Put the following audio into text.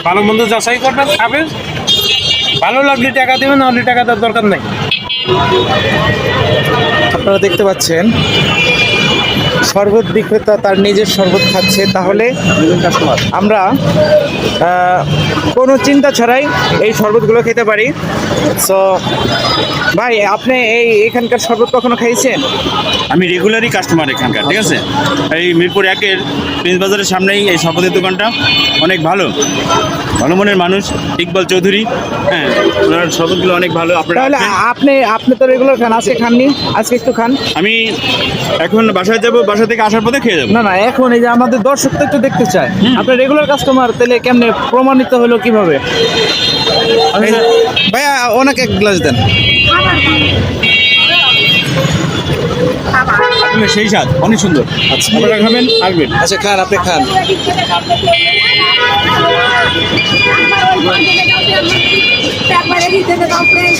ভালো মন্দ যাচাই করবেন, খাবেন, ভালো লাগলে টাকা দেবেন, নাহলে টাকা দেওয়ার দরকার নাই। আপনারা দেখতে পাচ্ছেন শরবত বিক্রেতা তার নিজের শরবত খাচ্ছে। তাহলে আমরা কোনো চিন্তা ছাড়াই এই শরবতগুলো খেতে পারি। সো ভাই, আপনি এখানকার শরবত কখনো খাইছেন? আমি রেগুলারই কাস্টমার এখানকার, ঠিক আছে। এই মিরপুর 1-এর প্রিন্স বাজারের সামনেই এই শরবতের দোকানটা, অনেক ভালো ভালো মনের মানুষ ইকবাল চৌধুরী। হ্যাঁ, ওনার শরবতগুলো অনেক ভালো। তাহলে আপনি তো রেগুলার খান, আজকে খাননি? আজকে একটু খান। আমি এখন বাসায় যাব, বাসা থেকে আসার পথে খেয়ে যাবো। না, এখন এই যে আমাদের দর্শক তো একটু দেখতে চায়, আপনার রেগুলার কাস্টমার, তাহলে কেমনে প্রমাণিত হলো কিভাবে? ভাইয়া, ওনাকে এক গ্লাস দেন। আসলে সেই স্বাদ অনেক সুন্দর। আচ্ছা, আপনারা খাবেন, আসবেন। আচ্ছা খান, আপনি খান। একবারে দিতে দাও ফ্রেন্ড।